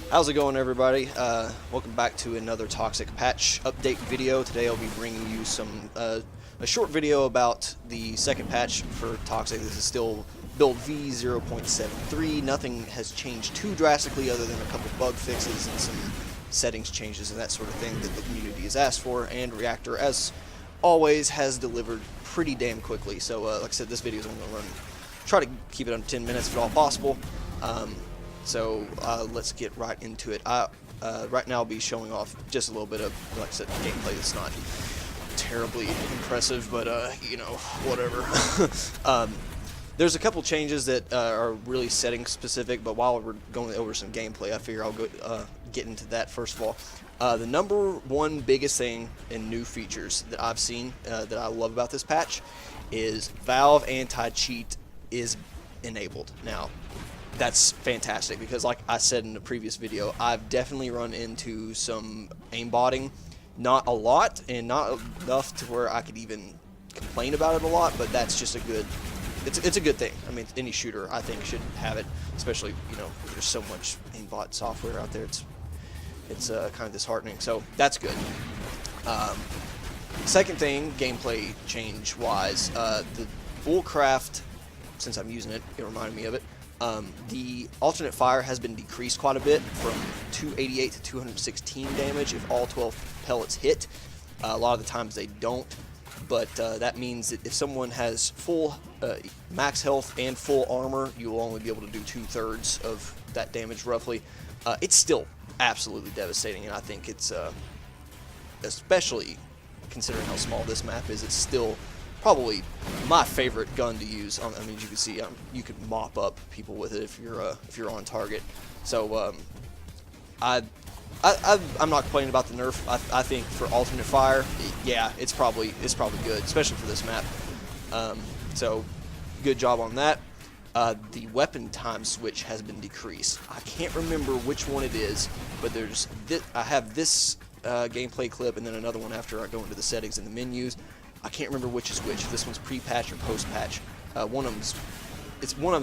How's it going, everybody? Welcome back to another Toxikk patch update video. Today I'll be bringing you a short video about the second patch for Toxikk. This is still build V0.73. Nothing has changed too drastically other than a couple bug fixes and some settings changes and that sort of thing that the community has asked for, and Reactor, as always, has delivered pretty damn quickly. So like I said, this video is only going to try to keep it under 10 minutes if at all possible. So let's get right into it. Right now I'll be showing off just a little bit of, like I said, gameplay that's not terribly impressive, but you know, whatever. There's a couple changes that are really setting specific, but while we're going over some gameplay, I figure I'll go get into that first of all. The number one biggest thing in new features that I've seen that I love about this patch is Valve anti-cheat is enabled. Now, that's fantastic because, like I said in the previous video, I've definitely run into some aimbotting. Not a lot, and not enough to where I could even complain about it a lot, but that's just a good, it's a good thing. I mean, any shooter, I think, should have it, especially, you know, there's so much aimbot software out there. It's kind of disheartening, so that's good. Second thing, gameplay change-wise, the Bullcraft, since I'm using it, it reminded me of it. The alternate fire has been decreased quite a bit from 288 to 216 damage if all 12 pellets hit. A lot of the times they don't, but that means that if someone has full max health and full armor, you will only be able to do 2/3 of that damage roughly. It's still absolutely devastating, and I think it's, especially considering how small this map is, it's still probably my favorite gun to use. I mean, as you can see, you could mop up people with it if you're on target. So I'm not complaining about the nerf. I think for alternate fire, yeah, it's probably good, especially for this map. So good job on that. The weapon time switch has been decreased. I can't remember which one it is, but I have this gameplay clip and then another one after I go into the settings and the menus. I can't remember which is which. If this one's pre-patch or post-patch. One of them's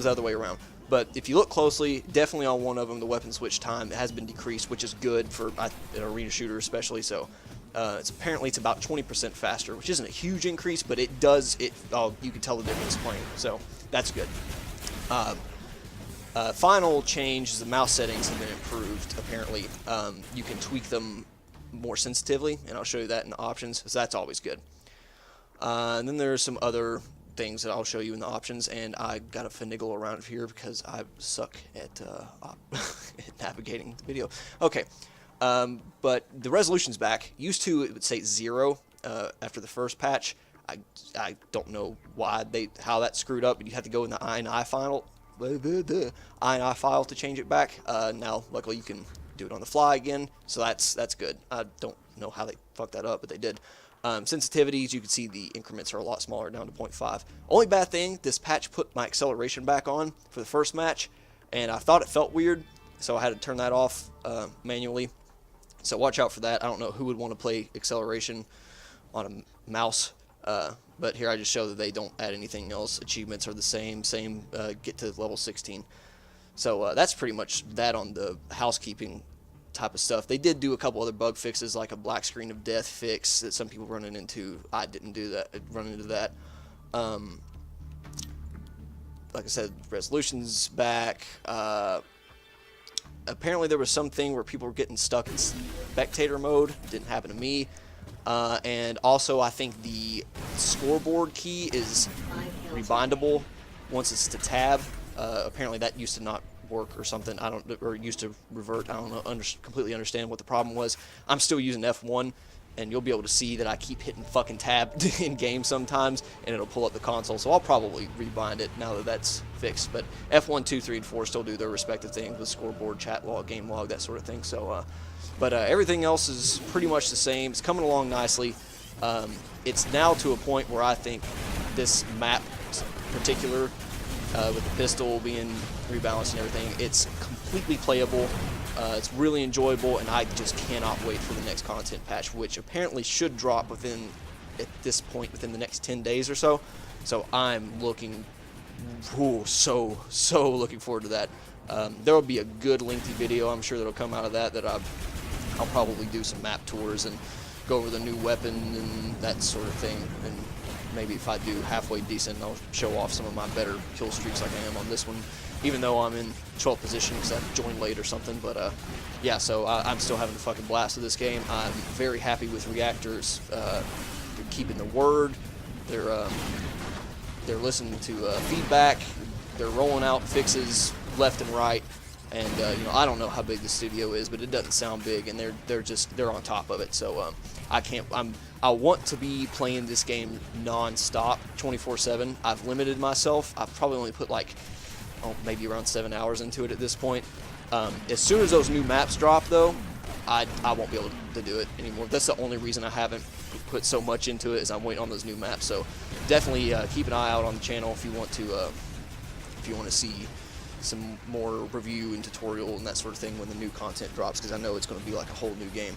the other way around. But if you look closely, definitely on one of them, the weapon switch time has been decreased, which is good for an arena shooter especially. So apparently it's about 20% faster, which isn't a huge increase, but it does. You can tell the difference playing. So that's good. Final change is the mouse settings have been improved. Apparently, you can tweak them more sensitively, and I'll show you that in the options. So that's always good. And then there's some other things that I'll show you in the options, and I gotta finagle around here because I suck at navigating the video. Okay, but the resolution's back. Used to it would say 0 after the first patch. I don't know how that screwed up, but you had to go in the INI file to change it back. Now luckily you can do it on the fly again, so that's good. I don't know how they fucked that up, but they did. Sensitivities, you can see the increments are a lot smaller, down to 0.5. Only bad thing, this patch put my acceleration back on for the first match, and I thought it felt weird, so I had to turn that off manually. So watch out for that. I don't know who would want to play acceleration on a mouse, but here I just show that they don't add anything else. Achievements are the same, get to level 16. So that's pretty much that on the housekeeping type of stuff. They did do a couple other bug fixes, like a black screen of death fix that some people running into. I didn't run into that. Like I said, resolution's back. Apparently there was something where people were getting stuck in spectator mode. Didn't happen to me. And also I think the scoreboard key is rebindable once it's to tab. Apparently that used to not work or something. Or used to revert. I don't know. Completely understand what the problem was. I'm still using F1, and you'll be able to see that I keep hitting fucking tab in game sometimes, and it'll pull up the console. So I'll probably rebind it now that that's fixed. But F1, 2, 3, and 4 still do their respective things with scoreboard, chat log, game log, that sort of thing. So, but everything else is pretty much the same. It's coming along nicely. It's now to a point where I think this map, in particular, with the pistol being rebalanced and everything, it's completely playable. It's really enjoyable, and I just cannot wait for the next content patch, which apparently should drop at this point, within the next 10 days or so. So I'm looking so looking forward to that. There will be a good lengthy video, I'm sure, that'll come out of that. I'll probably do some map tours and go over the new weapon and that sort of thing. And maybe if I do halfway decent, I'll show off some of my better kill streaks like I am on this one, even though I'm in 12th position because I joined late or something. But yeah, so I'm still having a fucking blast with this game. I'm very happy with Reactors. They're keeping the word. They're listening to feedback. They're rolling out fixes left and right. And you know, I don't know how big the studio is, but it doesn't sound big, and they're on top of it. So I want to be playing this game non-stop, 24/7. I've limited myself. I've probably only put like maybe around 7 hours into it at this point. As soon as those new maps drop, though, I won't be able to do it anymore. That's the only reason I haven't put so much into it, is I'm waiting on those new maps. So definitely keep an eye out on the channel if you want to see some more review and tutorial and that sort of thing when the new content drops, because I know it's going to be like a whole new game.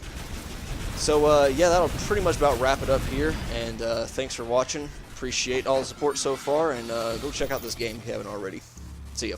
So yeah, that'll pretty much about wrap it up here, and thanks for watching. Appreciate all the support so far, and go check out this game if you haven't already. See ya.